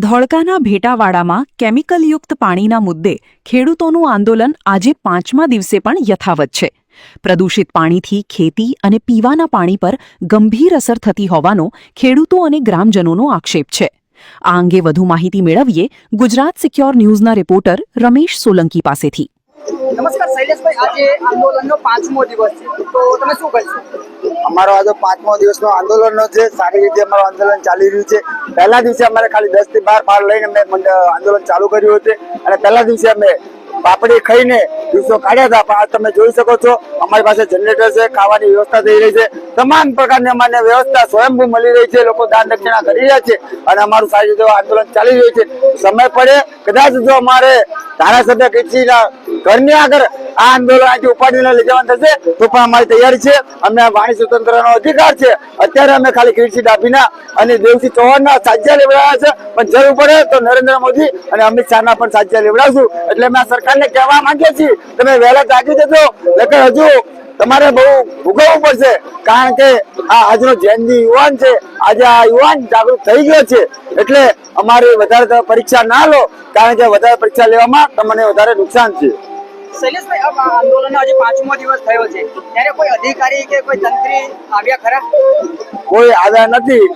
ધોળકાના ભેટાવાડામાં કેમિકલયુક્ત પાણીના મુદ્દે ખેડૂતોનું આંદોલન આજે 5મા દિવસે પણ યથાવત છે. પ્રદૂષિત પાણીથી ખેતી અને પીવાના પાણી પર ગંભીર અસર થતી હોવાનો ખેડૂતો અને ગ્રામજનોનો આક્ષેપ છે. આ અંગે વધુ માહિતી મેળવીએ ગુજરાત સિક્યોર ન્યૂઝના રિપોર્ટર રમેશ સોલંકી પાસેથી. નમસ્કાર શૈલેષભાઈ, આજે આંદોલનનો 5મો દિવસ છે, તો તમે શું કહેશો? અમારો આજે 5મો દિવસનો આંદોલનનો છે. સારી રીતે અમારું આંદોલન ચાલી રહ્યું છે. પહેલા દિવસે અમારે ખાલી 10 થી 12 માળ લઈને અમે આંદોલન ચાલુ કર્યું હતું અને પહેલા દિવસે અમે પાપડી ખાઈને દિવસો કાઢ્યા હતા. પણ આ તમે જોઈ શકો છો, અમારી પાસે જનરેટર છે, ખાવાની વ્યવસ્થા થઈ રહી છે, તમામ પ્રકારની અમારે વ્યવસ્થા સ્વયંભૂ મળી રહી છે. લોકો દાન દક્ષિણા કરી રહ્યા છે અને અમારું સારી રીતે આંદોલન ચાલી રહ્યું છે. સમય પડે કદાચ જો અમારે ધારાસભ્ય કીર્તિના ઘરની આગળ આ આંદોલન આજે ઉપાડીને લઈ જવાનું થશે તો પણ અમારી તૈયારી છે. અમને વાણી સ્વતંત્રનો અધિકાર છે. અત્યારે અમે ખાલી કીર્તિ ડાભીના અને દેવસિંહ ચૌહાણના સાજ્યા લેવડાવ્યા છે, પણ જરૂર પડે તો નરેન્દ્ર મોદી અને અમિત શાહના પણ સાજ્યા લેવડાવશું. એટલે અમે આ સરકારને કહેવા માંગીએ છીએ, તમે વહેલા જાગી જજો, નકર હજુ તમારે બહુ ભોગવવું પડશે. કારણ કે આ આજનો જેનજી યુવાન છે, આજે આ યુવાન જાગૃત થઈ ગયો છે. એટલે અમારી વધારે પરીક્ષા ના લો, કારણ કે વધારે પરીક્ષા લેવામાં તમને વધારે નુકસાન છે. શૈલેષભાઈ, આ આંદોલનનો આજે 5મો દિવસ થયો છે, ત્યારે કોઈ અધિકારી કે કોઈ તંત્રી આવ્યા ખરા? કોઈ આવ્યા નથી.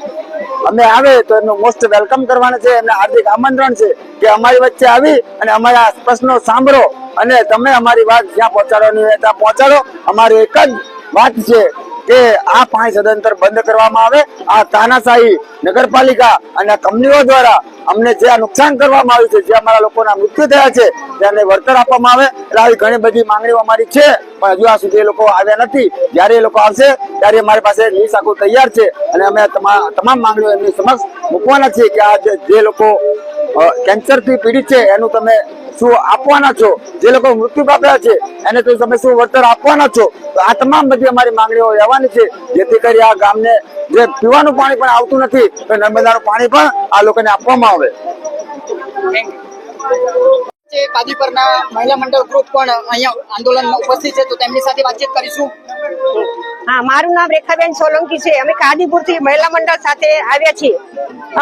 અમે આવે તો એમનું મોસ્ટ વેલકમ કરવાના છે. એમને હાર્દિક આમંત્રણ છે કે અમારી વચ્ચે આવી અને અમારા પ્રશ્નો સાંભળો અને તમે અમારી વાત જ્યાં પહોંચાડવાની હોય ત્યાં પહોંચાડો. અમારી એક જ વાત છે કે આ પાણી સદંતર બંધ કરવામાં આવે. આ તાનાશાહી નગરપાલિકા અને કંપનીઓ દ્વારા અમને જે આ નુકસાન કરવામાં આવ્યું છે, જે અમારા લોકોના મૃત્યુ થયા છે, તેને વળતર આપવામાં આવે. એટલે આવી ઘણી બધી માંગણીઓ અમારી છે, પણ હજુ આ સુધી એ લોકો આવ્યા નથી. જ્યારે એ લોકો આવશે ત્યારે અમારી પાસે લિસ્ટ આખું તૈયાર છે અને અમે તમામ માંગણીઓ એમની સમક્ષ મૂકવાના છીએ કે આ જે લોકો કેન્સરથી પીડિત છે એનું તમે શું આપવાના છો, જે લોકો મૃત્યુ પામ્યા છે એને તો તમે શું વળતર આપવાના છો. તો આ તમામ બધી અમારી માંગણીઓ રહેવાની છે, જેથી કરી આ ગામને જે પીવાનું પાણી પણ આવતું નથી તો નર્મદાનું પાણી પણ આ લોકોને આપવામાં આવે. કાદીપરના મહિલા મંડળ ગ્રુપ પણ અહીંયા આંદોલનમાં ઉપસ્થિત છે, તો તેમની સાથે વાતચીત કરીશું. હા, મારું નામ રેખાબેન સોલંકી છે. અમે કાદીપુરથી મહિલા મંડળ સાથે આવ્યા છીએ.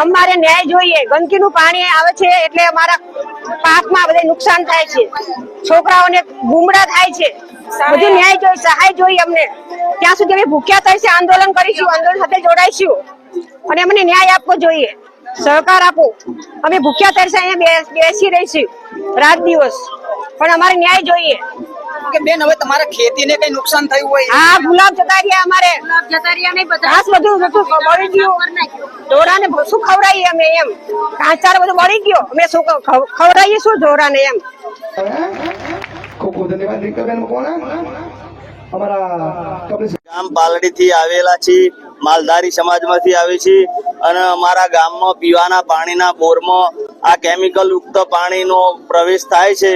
અમારે ન્યાય જોઈએ. ગંદકીનું પાણી આવે છે એટલે અમારા પાકમાં બધે નુકસાન થાય છે, છોકરાઓને ગુમડા થાય છે. બધું ન્યાય જોઈએ, સહાય જોઈએ અમને. ત્યાં સુધી અમે ભૂખ્યા થશે, આંદોલન કરીશું, આંદોલન સાથે જોડાઈશું અને અમને ન્યાય આપવો જોઈએ, સહકાર આપો. અમે ભૂખ્યા તરસે અહીંયા બેસી રહીશું રાત દિવસ, પણ અમારે ન્યાય જોઈએ. કે બેન, હવે તમારા ખેતીને કઈ નુકસાન થયું હોય? હા, ગુલાબ જતા રહ્યા. અમારે ઘાસ બધું બળી ગયું. ઢોરાને શું ખવડાવીએ અમે? એમ ઘાસચારો બધું બળી ગયો. અમે શું ખવડાવીએ શું ઢોરાને? એમ ખૂબ ખૂબ ધન્યવાદ રીકાબેન. ગામ પાલડીથી આવેલા છીએ, માલધારી સમાજમાંથી આવે છે અને અમારા ગામમાં પીવાના પાણીના બોરમાં આ કેમિકલ યુક્ત પાણીનો પ્રવેશ થાય છે.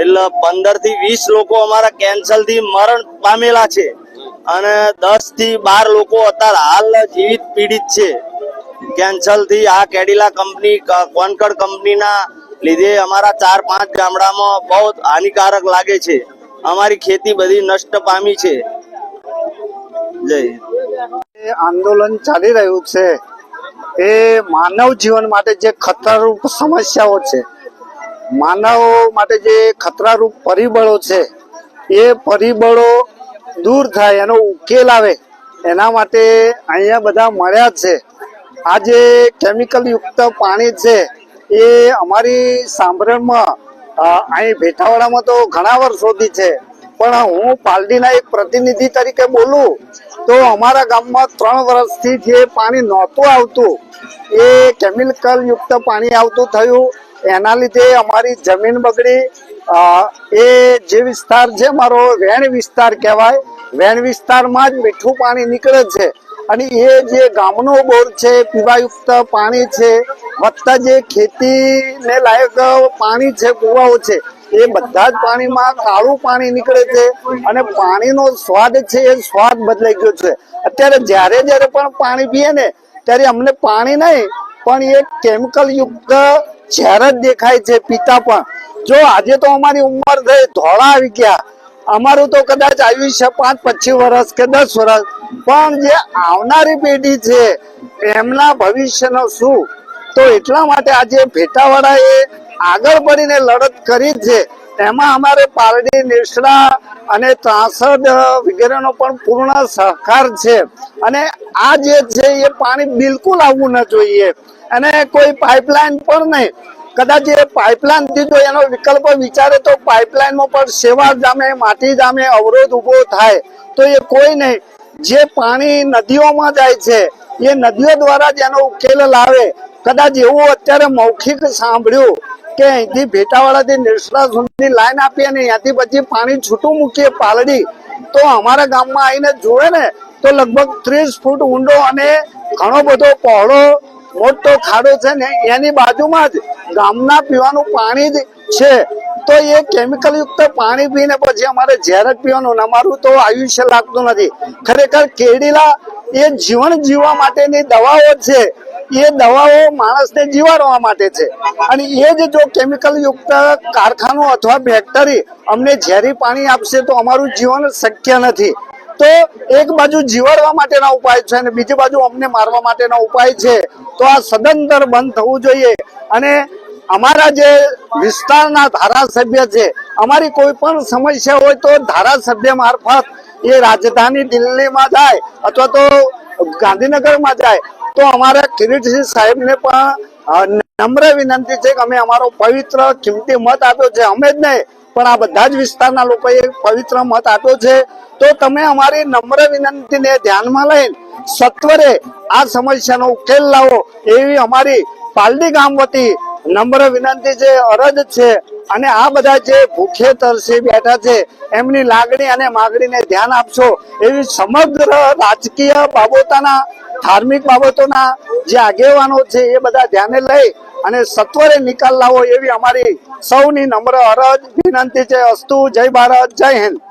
એટલે 15 થી 20 લોકો અમારા કેન્સર થી મરણ પામેલા છે અને 10 થી 12 લોકો અત્યારે હાલ જીવિત પીડિત છે કેન્સર થી. આ કેડિલા કંપની, કોનકડ કંપનીના લીધે અમારા 4-5 ગામડામાં બહુ હાનિકારક લાગે છે. અમારી ખેતી બધી નષ્ટ પામી છે. જય આંદોલન ચાલી રહ્યું છે એ માનવ જીવન માટે જે ખતરારૂપ સમસ્યાઓ છે, માનવ માટે જે ખતરારૂપ પરિબળો છે, એ પરિબળો દૂર થાય, એનો ઉકેલ આવે, એના માટે અહીંયા બધા મળ્યા છે. આ જે કેમિકલ યુક્ત પાણી છે એ અમારી સાંભળમાં અહીં ભેટાવાડામાં તો ઘણા વર્ષોથી છે, પણ હું પાલડીના એક પ્રતિનિધિ તરીકે બોલું તો અમારા ગામમાં 3 વર્ષથી જે પાણી નહોતું આવતું એ કેમિકલ યુક્ત પાણી આવતું થયું. એના લીધે અમારી જમીન બગડી. એ જે વિસ્તાર છે મારો વેણ વિસ્તાર કહેવાય, વેણ વિસ્તારમાં જ મીઠું પાણી નીકળે છે અને એ જે ગામનો બોર છે, પીવાયુક્ત પાણી છે, વત્તા જે ખેતીને લાયક પાણી છે, કુવાઓ છે, એ બધા જ પાણીમાં કાળું પાણી નીકળે છે અને પાણીનો સ્વાદ છે એ સ્વાદ બદલાઈ ગયો છે. અત્યારે જ્યારે પણ પાણી પીએ ને ત્યારે અમને પાણી નહીં પણ એ કેમિકલ યુક્ત ઝેર જ દેખાય છે પીતા. પણ જો આજે તો અમારી ઉંમર થઈ, ધોળા આવી ગયા, અમારું તો કદાચ આયુષ્ય 5-25 વર્ષ કે 10 વર્ષ, પણ જે આવનારી પેઢી છે એમના ભવિષ્યનો શું? તો એટલા માટે આજે ભેટાવાળાએ આગળ પડીને લડત કરી છે. એમાં અમારે પારડી, નેસડા અને ત્રાસદ વગેરેનો પણ પૂર્ણ સહકાર છે. અને આ જે છે એ પાણી બિલકુલ આવવું ન જોઈએ, અને કોઈ પાઇપલાઇન પણ નહીં. કદાચ એ પાઇપલાઇન થી જો એનો વિકલ્પ વિચારે તો પાઇપલાઇનમાં પણ સેવા જામે, માટી જામે, અવરોધ ઉભો થાય તો એ કોઈ નહીં. જે પાણી નદીઓમાં જાય છે એ નદીઓ દ્વારા જ એનો ઉકેલ લાવે. કદાચ એવું અત્યારે મૌખિક સાંભળ્યું કે અહીંથી ભેટાવાળાથી નેસડા સુધી લાઈન આપીએ ને ત્યાંથી પછી પાણી છૂટું મૂકીએ પાલડી, તો અમારા ગામમાં આવીને જોવે ને તો લગભગ 30 ફૂટ ઊંડો અને ઘણો બધો પહોળો મોટો ખાડો છે ને એની બાજુમાં જ ગામના પીવાનું પાણી જ છે. તો એ કેમિકલ યુક્ત પાણી પીને પછી અમારે ઝેર જ પીવાનું, અમારું તો આયુષ્ય લાગતું નથી. ખરેખર કેડીલા એ જીવન જીવવા માટેની દવાઓ છે, એ દવાઓ માણસને જીવાડવા માટે છે. અને એ જ જો કેમિકલ યુક્ત કારખાનું અથવા ફેક્ટરી અમને ઝેરી પાણી આપશે તો અમારું જીવન શક્ય નથી. તો એક બાજુ જીવાડવા માટેના ઉપાય છે અને બીજી બાજુ અમને મારવા માટેના ઉપાય છે. તો આ સદંતર બંધ થવું જોઈએ. અને અમારા જે વિસ્તારના ધારાસભ્ય છે, અમારી કોઈ પણ સમસ્યા હોય તો ધારાસભ્ય મારફત એ રાજધાની દિલ્હીમાં જાય અથવા તો ગાંધીનગરમાં જાય તો અમારા કિરીટસિંહ સાહેબને પણ નમ્ર વિનંતી છે કે અમે અમારો પવિત્ર કિંમતી મત આપ્યો છે, અમે જ નહીં પણ આ બધા જ વિસ્તારના લોકોએ પવિત્ર મત આપ્યો છે. તો તમે અમારી નમ્ર વિનંતીને ધ્યાનમાં લઈને સત્વરે આ સમસ્યાનો ઉકેલ લાવો એવી અમારી પાલડી ગામ વતી નમ્ર વિનંતી છે, અરજ છે. અને આ બધા જે ભૂખે તરસે બેઠા છે એમની લાગણી અને માગણીને ધ્યાન આપશો એવી સમગ્ર રાજકીય બાબતોના, ધાર્મિક બાબતોના જે આગેવાનો છે એ બધા ધ્યાને લઈ અને સત્વરે નિકાલ લાવો એવી અમારી સૌની નમ્ર અરજ વિનંતી છે. અસ્તુ. જય ભારત, જય હિન્દ.